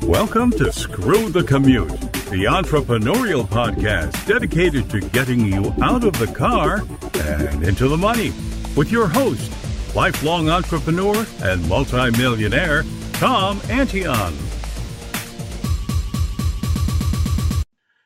Welcome to Screw the Commute, the entrepreneurial podcast dedicated to getting you out of the car and into the money. With your host, lifelong entrepreneur and multimillionaire, Tom Antion.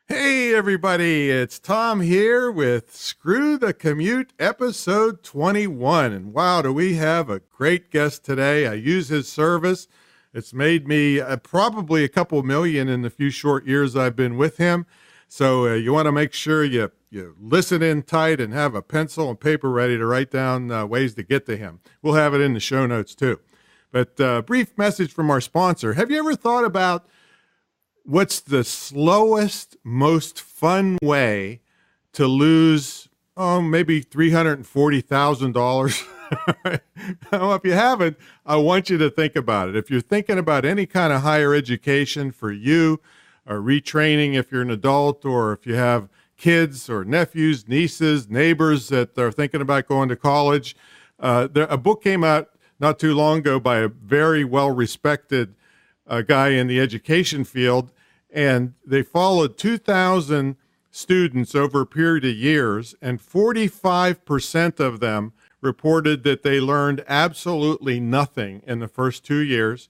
Hey everybody, it's Tom here with Screw the Commute episode 21. And wow, do we have a great guest today. I use his service. It's made me probably a couple million in the few short years I've been with him. So you want to make sure you listen in tight and have a pencil and paper ready to write down ways to get to him. We'll have it in the show notes too. But brief message from our sponsor. Have you ever thought about what's the slowest, most fun way to lose, maybe $340,000? Well, if you haven't, I want you to think about it. If you're thinking about any kind of higher education for you, or retraining if you're an adult, or if you have kids or nephews, nieces, neighbors that are thinking about going to college, a book came out not too long ago by a very well-respected guy in the education field, and they followed 2,000 students over a period of years, and 45% of them reported that they learned absolutely nothing in the first 2 years.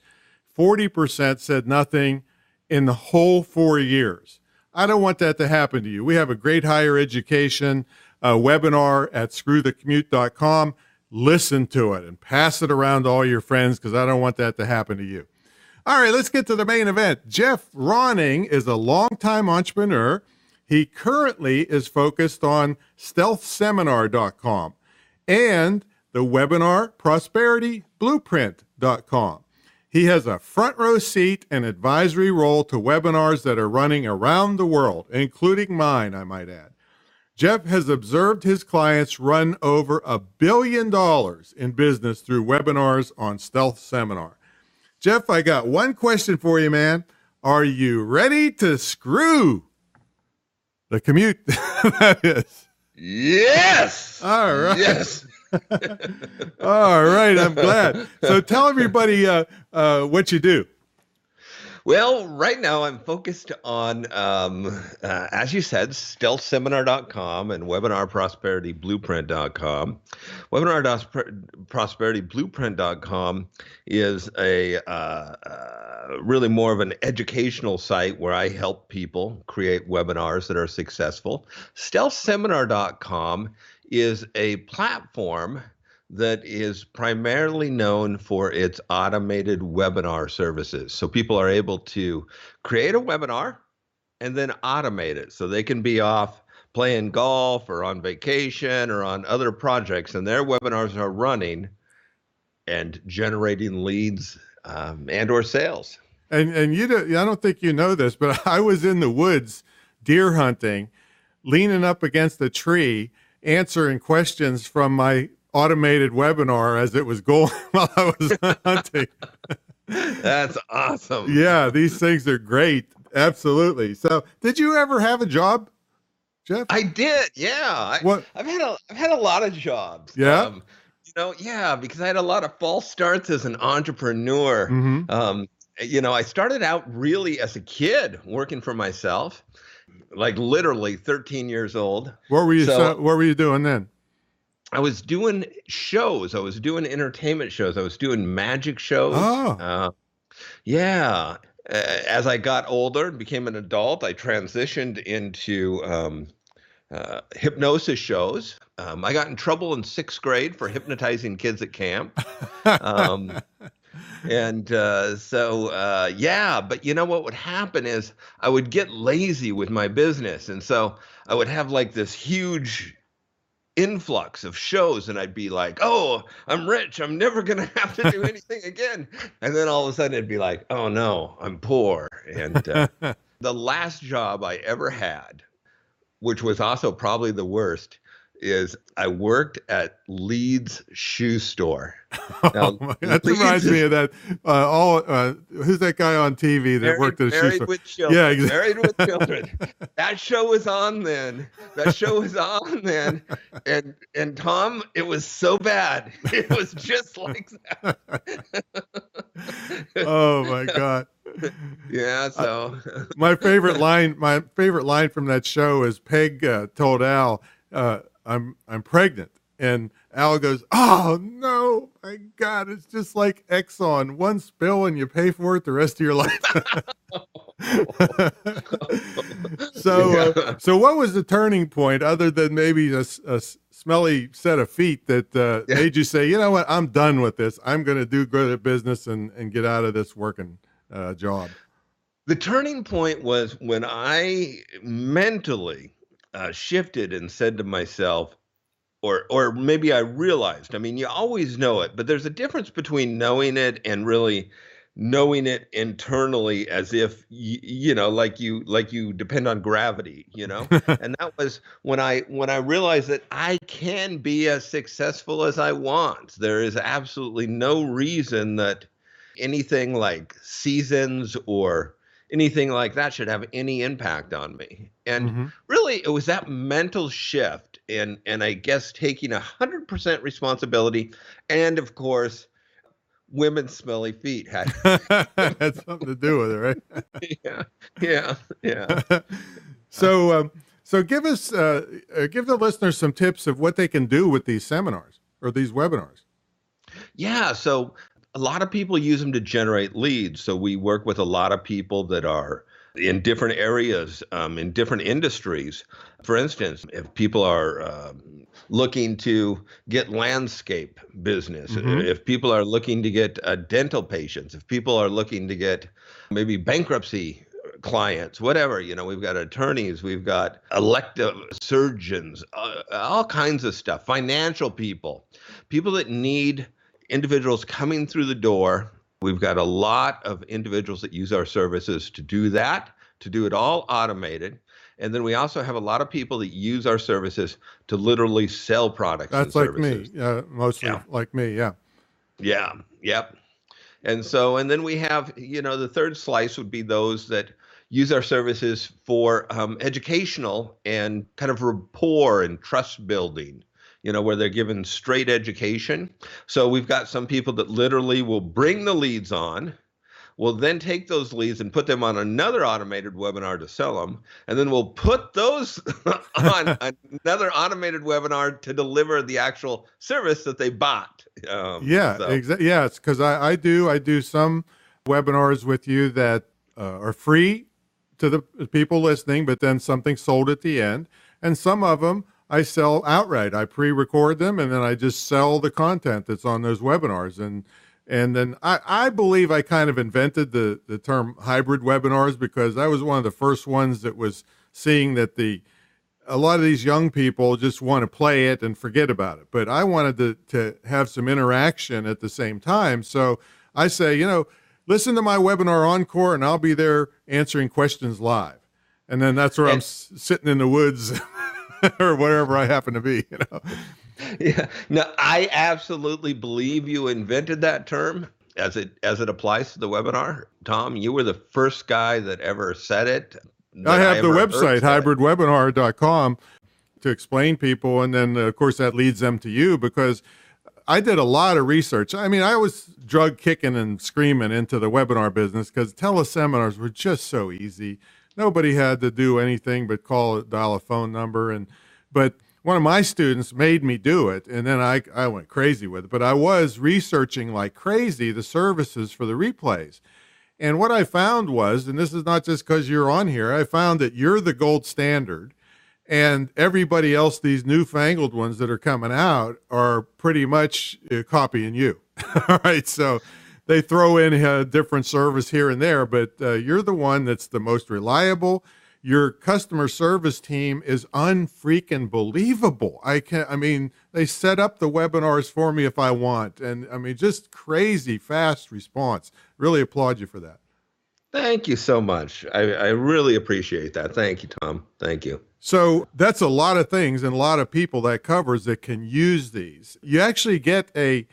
40% said nothing in the whole 4 years. I don't want that to happen to you. We have a great higher education webinar at screwthecommute.com. Listen to it and pass it around to all your friends, because I don't want that to happen to you. All right, let's get to the main event. Geoff Ronning is a longtime entrepreneur. He currently is focused on stealthseminar.com and the webinar prosperityBlueprint.com. He has a front row seat and advisory role to webinars that are running around the world, including mine, I might add. Geoff has observed his clients run over $1 billion in business through webinars on Stealth Seminar. Geoff, I got one question for you, man. Are you ready to screw the commute? That is. Yes. All right. Yes. All right. I'm glad. So tell everybody what you do. Well, right now I'm focused on, as you said, stealthseminar.com and webinarprosperityBlueprint.com. WebinarprosperityBlueprint.com is really more of an educational site where I help people create webinars that are successful. Stealthseminar.com is a platform that is primarily known for its automated webinar services. So people are able to create a webinar and then automate it. So they can be off playing golf or on vacation or on other projects, and their webinars are running and generating leads and or sales. And I don't think you know this, but I was in the woods deer hunting, leaning up against a tree, answering questions from my automated webinar as it was going while I was hunting. That's awesome. Yeah, these things are great. Absolutely. So, did you ever have a job, Geoff? I did. Yeah. I've had a lot of jobs. Yeah. Because I had a lot of false starts as an entrepreneur. Mm-hmm. I started out really as a kid working for myself, like literally 13 years old. What were you doing then? I was doing shows. I was doing entertainment shows. I was doing magic shows. Oh. Yeah. As I got older and became an adult, I transitioned into hypnosis shows. I got in trouble in 6th grade for hypnotizing kids at camp. But you know what would happen is I would get lazy with my business. And so I would have like this huge influx of shows, and I'd be like, oh, I'm rich, I'm never gonna have to do anything again. And then all of a sudden it'd be like, oh no, I'm poor. And the last job I ever had, which was also probably the worst, is I worked at Leeds shoe store. Now, that reminds me of that. Who's that guy on TV that worked at a shoe store? With children. Yeah, exactly. Married with children. That show was on then. And Tom, it was so bad. It was just like that. Oh my God. Yeah. So my favorite line from that show is Peg told Al, I'm pregnant. And Al goes, "Oh no, my God, it's just like Exxon. One spill and you pay for it the rest of your life." So what was the turning point other than maybe a smelly set of feet that made you say, you know what, I'm done with this. I'm going to do good at business and get out of this working job? The turning point was when I mentally shifted and said to myself, or maybe I realized, I mean, you always know it, but there's a difference between knowing it and really knowing it internally as if, like you depend on gravity, And that was when I realized that I can be as successful as I want. There is absolutely no reason that anything like seasons or anything like that should have any impact on me. And really, it was that mental shift and I guess taking 100% responsibility. And of course, women's smelly feet had something to do with it, right? Yeah. So give the listeners some tips of what they can do with these seminars or these webinars. Yeah. So a lot of people use them to generate leads. So we work with a lot of people that are in different areas, in different industries. For instance, if people are looking to get landscape business, if people are looking to get dental patients, if people are looking to get maybe bankruptcy clients, whatever, we've got attorneys, we've got elective surgeons, all kinds of stuff, financial people that need individuals coming through the door. We've got a lot of individuals that use our services to do that, to do it all automated. And then we also have a lot of people that use our services to literally sell products and services. That's like me, mostly like me, yeah. Yeah, yep. And then we have, the third slice would be those that use our services for educational and kind of rapport and trust building, where they're given straight education. So we've got some people that literally will bring the leads on, will then take those leads and put them on another automated webinar to sell them. And then we'll put those on another automated webinar to deliver the actual service that they bought. Exactly. Yeah, it's because I do some webinars with you that are free to the people listening, but then something sold at the end. And some of them I sell outright. I pre-record them and then I just sell the content that's on those webinars. And then I believe I kind of invented the term hybrid webinars because I was one of the first ones that was seeing that a lot of these young people just want to play it and forget about it. But I wanted to have some interaction at the same time. So I say, listen to my webinar encore and I'll be there answering questions live. And then that's where I'm sitting in the woods or wherever I happen to be, Yeah. No, I absolutely believe you invented that term as it applies to the webinar. Tom, you were the first guy that ever said it. I have the website, hybridwebinar.com, to explain people. And then, of course, that leads them to you because I did a lot of research. I mean, I was drug kicking and screaming into the webinar business because teleseminars were just so easy. Nobody had to do anything but dial a phone number. But one of my students made me do it, and then I went crazy with it. But I was researching like crazy the services for the replays. And what I found was, and this is not just because you're on here, I found that you're the gold standard, and everybody else, these newfangled ones that are coming out, are pretty much copying you. All right, so they throw in a different service here and there, but you're the one that's the most reliable. Your customer service team is unfreaking believable. They set up the webinars for me if I want. And just crazy fast response. Really applaud you for that. Thank you so much. I really appreciate that. Thank you, Tom. Thank you. So that's a lot of things and a lot of people that covers that can use these. You actually get a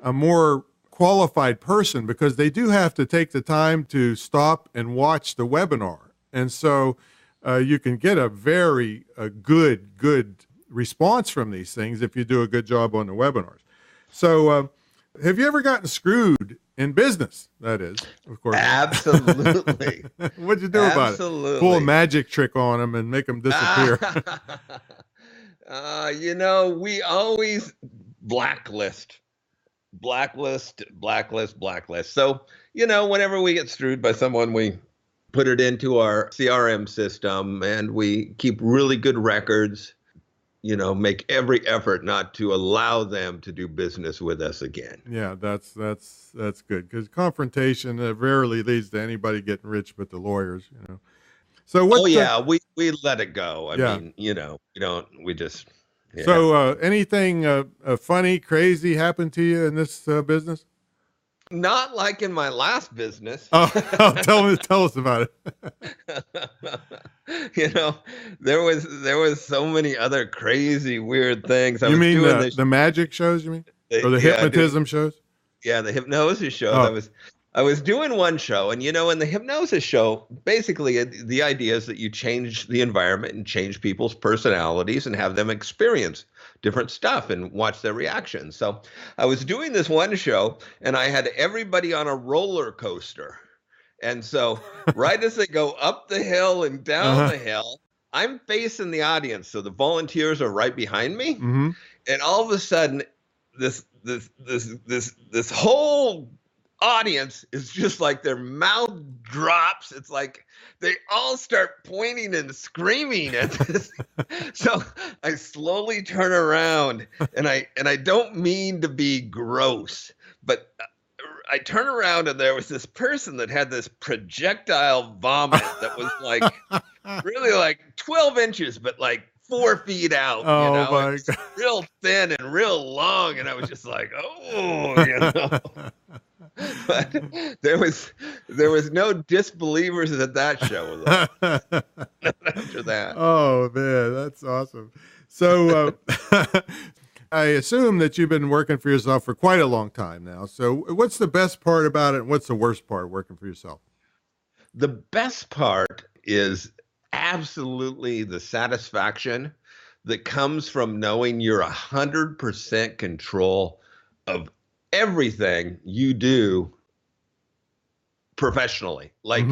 more qualified person because they do have to take the time to stop and watch the webinar. And so you can get a very good response from these things if you do a good job on the webinars. So have you ever gotten screwed In business, that is, of course. Absolutely. What'd you do about it? Pull a magic trick on them and make them disappear. We always blacklist. So, whenever we get screwed by someone, we put it into our CRM system and we keep really good records, make every effort not to allow them to do business with us again. Yeah, that's good, because confrontation rarely leads to anybody getting rich but the lawyers, So what? We let it go. I mean, we just. Yeah. So anything funny, crazy happened to you in this business? Not like in my last business. Oh, tell us about it. There was so many other crazy, weird things. You mean the magic shows? You mean, or the hypnotism shows? Yeah, the hypnosis shows. Oh. I was doing one show, and in the hypnosis show, basically the idea is that you change the environment and change people's personalities and have them experience different stuff and watch their reactions. So I was doing this one show, and I had everybody on a roller coaster. And so right as they go up the hill and down the hill, I'm facing the audience. So the volunteers are right behind me. Mm-hmm. And all of a sudden, this whole audience is just like their mouth drops. It's like they all start pointing and screaming at this. So I slowly turn around, and I don't mean to be gross, but I turn around and there was this person that had this projectile vomit that was like really like 12 inches, but like 4 feet out. Oh my God. Real thin and real long, and I was just like, oh. But there was no disbelievers at that show after that. Oh man, that's awesome. So I assume that you've been working for yourself for quite a long time now. So what's the best part about it, and what's the worst part working for yourself? The best part is absolutely the satisfaction that comes from knowing you're 100% control of everything you do professionally. Like,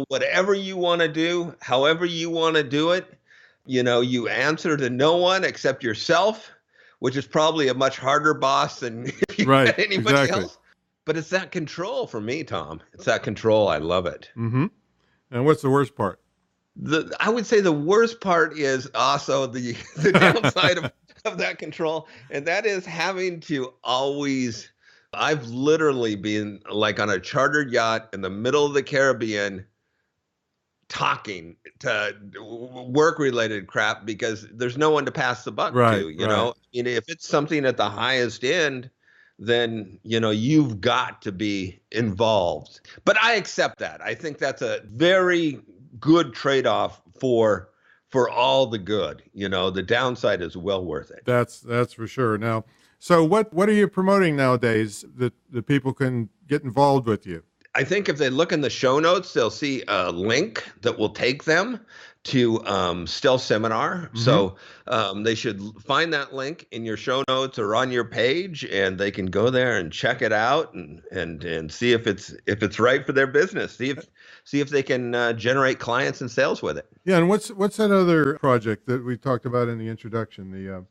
whatever you want to do, however you want to do it, you answer to no one except yourself, which is probably a much harder boss than if you had anybody else. But it's that control for me, Tom. It's that control. I love it. Mm-hmm. And what's the worst part? I would say the worst part is also the downside of that control, and that is having to always. I've literally been like on a chartered yacht in the middle of the Caribbean talking to work-related crap because there's no one to pass the buck to, know. If it's something at the highest end, then, you've got to be involved. But I accept that. I think that's a very good trade-off for all the good. The downside is well worth it. That's for sure. Now, so what are you promoting nowadays that the people can get involved with you? I think if they look in the show notes, they'll see a link that will take them to Stealth Seminar. Mm-hmm. So they should find that link in your show notes or on your page, and they can go there and check it out and see if it's right for their business. See if they can generate clients and sales with it. Yeah, and what's that other project that we talked about in the introduction?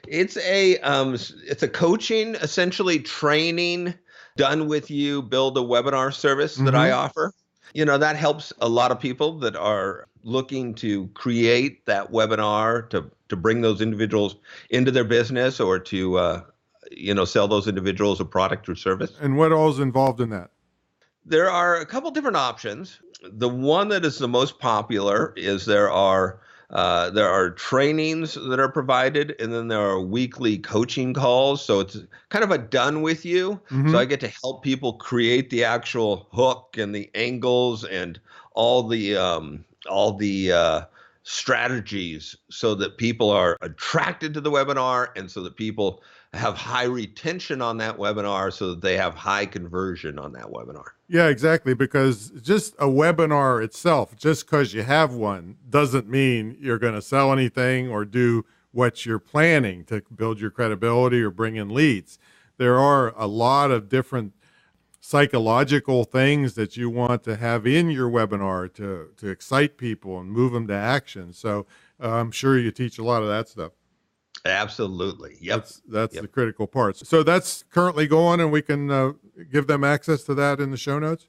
It's a coaching, essentially training, done with you, build a webinar service that I offer. That helps a lot of people that are looking to create that webinar to bring those individuals into their business or to, sell those individuals a product or service. And what all is involved in that? There are a couple different options. The one that is the most popular is there are trainings that are provided, and then there are weekly coaching calls. So it's kind of a done with you. Mm-hmm. So I get to help people create the actual hook and the angles and all the strategies so that people are attracted to the webinar and so that people have high retention on that webinar so that they have high conversion on that webinar. Yeah, exactly. Because just a webinar itself, just because you have one, doesn't mean you're going to sell anything or do what you're planning to build your credibility or bring in leads. There are a lot of different psychological things that you want to have in your webinar to excite people and move them to action. So I'm sure you teach a lot of that stuff. Absolutely. Yep. That's the critical part. So that's currently going, and we can give them access to that in the show notes?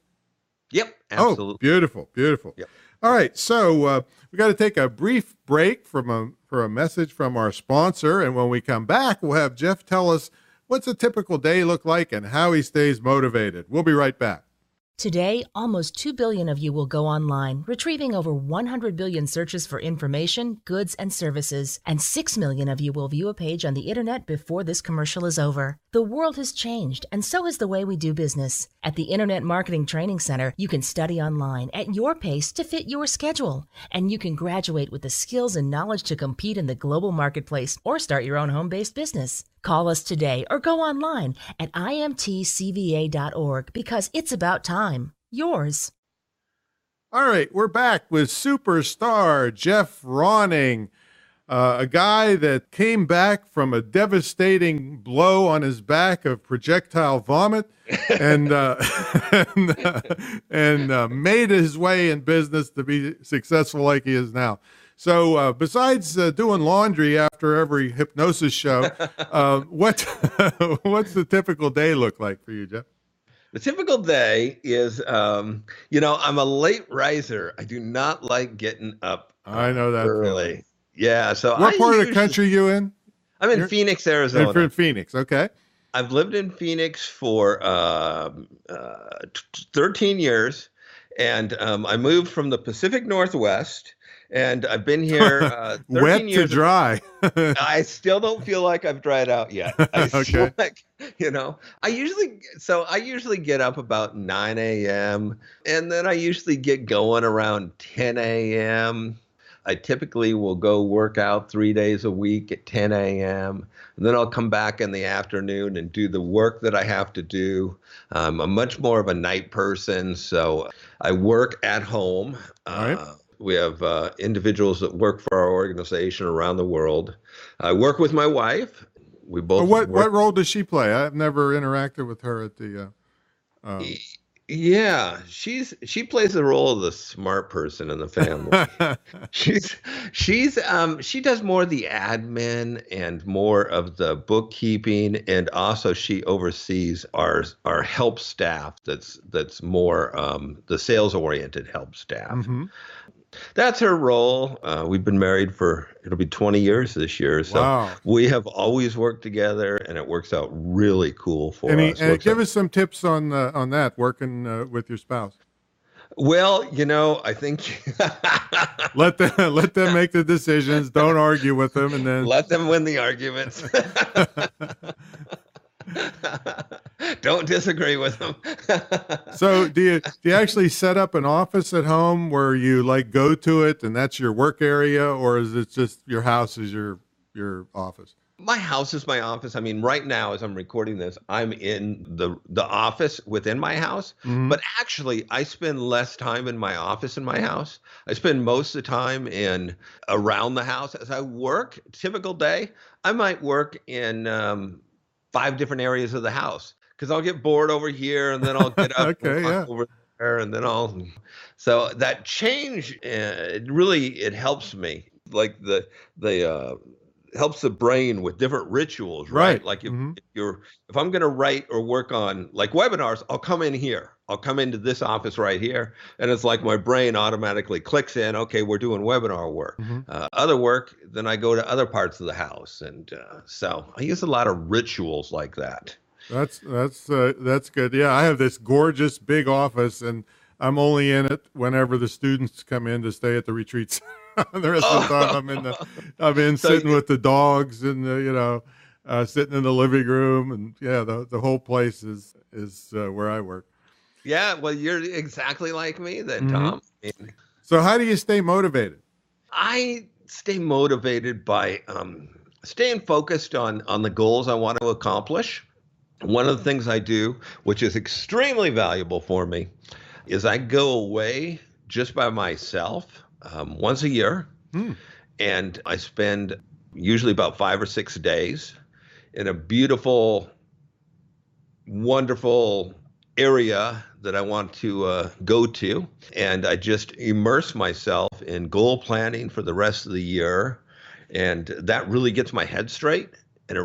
Yep. Absolutely. Oh, beautiful. Beautiful. Yep. All right. So we got to take a brief break for a message from our sponsor. And when we come back, we'll have Geoff tell us what's a typical day look like and how he stays motivated. We'll be right back. Today, almost 2 billion of you will go online, retrieving over 100 billion searches for information, goods, and services, and 6 million of you will view a page on the internet before this commercial is over. The world has changed, and so has the way we do business. At the Internet Marketing Training Center, you can study online at your pace to fit your schedule, and you can graduate with the skills and knowledge to compete in the global marketplace or start your own home-based business. Call us today or go online at imtcva.org because it's about time. Yours. All right, we're back with superstar Geoff Ronning, a guy that came back from a devastating blow on his back of projectile vomit and made his way in business to be successful like he is now. So besides doing laundry after every hypnosis show, what's the typical day look like for you, Geoff? The typical day is, I'm a late riser. I do not like getting up I know that early. Feeling. Yeah. So what part of the country you in? I'm in Phoenix, Arizona. You're in Phoenix. Okay. I've lived in Phoenix for 13 years, and I moved from the Pacific Northwest. And I've been here 13 wet years. to dry. I still don't feel like I've dried out yet. I feel like, I usually get up about 9 a.m. and then I usually get going around 10 a.m. I typically will go work out 3 days a week at 10 a.m. And then I'll come back in the afternoon and do the work that I have to do. I'm much more of a night person, so I work at home. All right. We have individuals that work for our organization around the world. I work with my wife. We both. What role does she play? I've never interacted with her at the. Yeah, she plays the role of the smart person in the family. She does more of the admin and more of the bookkeeping, and also she oversees our help staff. That's more the sales oriented help staff. Mm-hmm. That's her role. We've been married it'll be 20 years this year. So wow. We have always worked together, and it works out really cool for us. And give us some tips on that, working with your spouse. Well, I think let them make the decisions. Don't argue with them, and then let them win the arguments. Don't disagree with them. So do you actually set up an office at home where you go to it and that's your work area, or is it just your house is your office? My house is my office. I mean, right now as I'm recording this, I'm in the office within my house. Mm-hmm. But actually, I spend less time in my office in my house. I spend most of the time around the house. As I work, typical day, I might work in 5 different areas of the house because I'll get bored over here and then I'll get up over there and then so that change, it helps me. Like the helps the brain with different rituals, right? Like if I'm going to write or work on like webinars, I'll come in here. I'll come into this office right here, and it's like my brain automatically clicks in, okay, we're doing webinar work. Mm-hmm. Other work, then I go to other parts of the house. And so I use a lot of rituals like that. That's good. Yeah, I have this gorgeous big office, and I'm only in it whenever the students come in to stay at the retreats. The rest of the time I'm sitting with the dogs and sitting in the living room, and the whole place is where I work. Yeah, well, you're exactly like me then, Tom. Mm-hmm. So how do you stay motivated? I stay motivated by staying focused on the goals I want to accomplish. One of the things I do, which is extremely valuable for me, is I go away just by myself once a year, and I spend usually about 5 or 6 days in a beautiful, wonderful area that I want to go to. And I just immerse myself in goal planning for the rest of the year. And that really gets my head straight. And it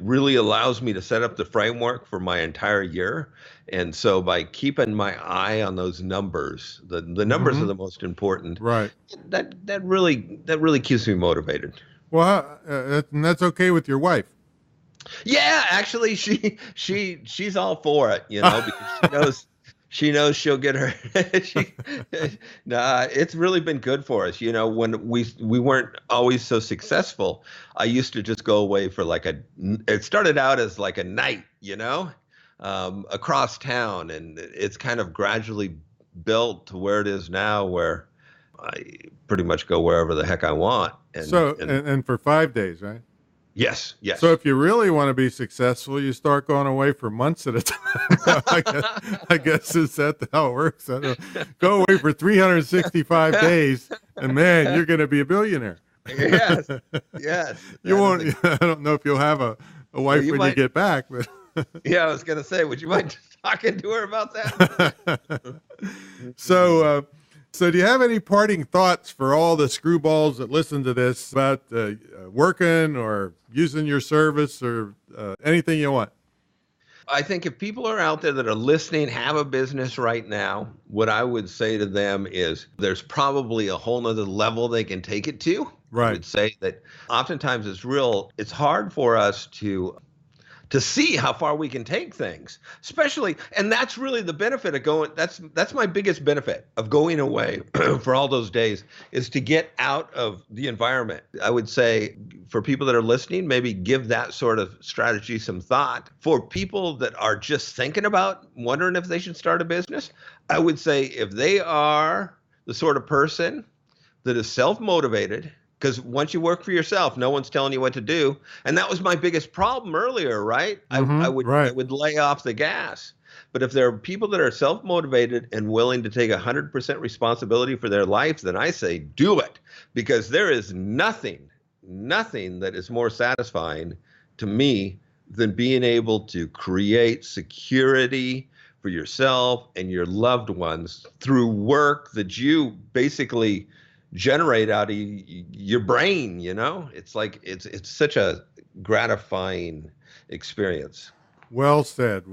really allows me to set up the framework for my entire year. And so by keeping my eye on those numbers, the numbers are the most important. Right. That really keeps me motivated. Well, and that's okay with your wife. Yeah, actually, she's all for it, because she knows she'll get her. It's really been good for us. When we weren't always so successful, I used to just go away for it started out as like a night, across town, and it's kind of gradually built to where it is now, where I pretty much go wherever the heck I want. And for 5 days, right? Yes. So if you really want to be successful, you start going away for months at a time. I guess is that how it works? I don't know. Go away for 365 days, and man, you're going to be a billionaire. Yes. You won't. I don't know if you'll have a wife when you get back, but. Yeah, I was going to say, would you mind just talking to her about that? So do you have any parting thoughts for all the screwballs that listen to this about working or using your service or anything you want? I think if people are out there that are listening, have a business right now, what I would say to them is there's probably a whole nother level they can take it to. Right. I would say that oftentimes it's hard for us to see how far we can take things, especially, and that's really the benefit of going, that's my biggest benefit of going away for all those days, is to get out of the environment. I would say for people that are listening, maybe give that sort of strategy some thought. For people that are just thinking about wondering if they should start a business, I would say if they are the sort of person that is self-motivated, because once you work for yourself, no one's telling you what to do. And that was my biggest problem earlier, right? I would lay off the gas. But if there are people that are self-motivated and willing to take 100% responsibility for their life, then I say do it. Because there is nothing that is more satisfying to me than being able to create security for yourself and your loved ones through work that you basically generate out of your brain. It's like it's such a gratifying experience. Well said.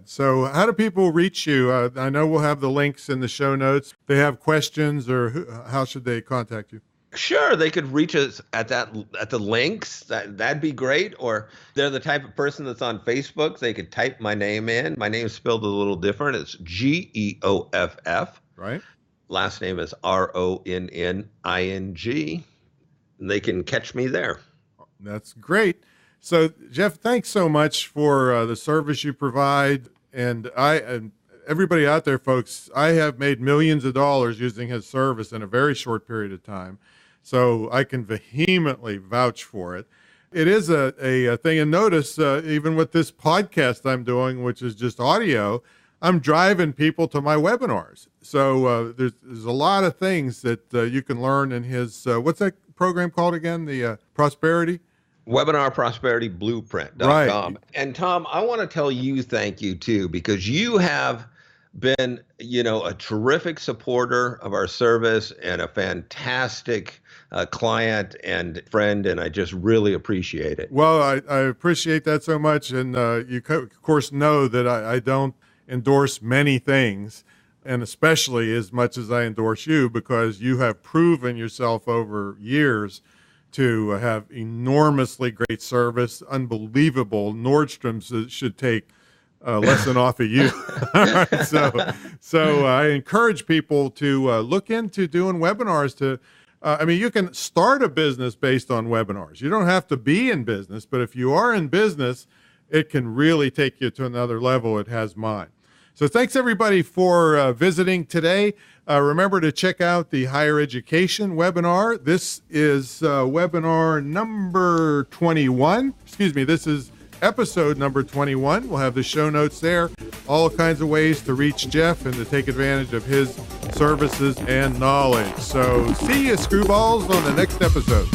So how do people reach you? I know we'll have the links in the show notes. If they have questions, or how should they contact you? Sure, they could reach us at the links. That'd be great. Or they're the type of person that's on Facebook, they could type my name in. My name's spelled a little different. It's Geoff. Right. Last name is Ronning, and they can catch me there. That's great. So, Geoff, thanks so much for the service you provide. And everybody out there, folks, I have made millions of dollars using his service in a very short period of time. So I can vehemently vouch for it. It is a thing. And notice, even with this podcast I'm doing, which is just audio, I'm driving people to my webinars. So there's a lot of things that you can learn in his, what's that program called again? The Prosperity? Webinar Prosperity Blueprint.com. Right. And Tom, I want to tell you thank you too, because you have been, a terrific supporter of our service and a fantastic client and friend, and I just really appreciate it. Well, I appreciate that so much. And you, of course, know that I don't endorse many things, and especially as much as I endorse you, because you have proven yourself over years to have enormously great service, unbelievable. Nordstrom's should take a lesson off of you. All right, so I encourage people to look into doing webinars. You can start a business based on webinars. You don't have to be in business, but if you are in business, it can really take you to another level. It has mine. So thanks, everybody, for visiting today. Remember to check out the higher education webinar. This is webinar number 21. This is episode number 21. We'll have the show notes there. All kinds of ways to reach Geoff and to take advantage of his services and knowledge. So see you, screwballs, on the next episode.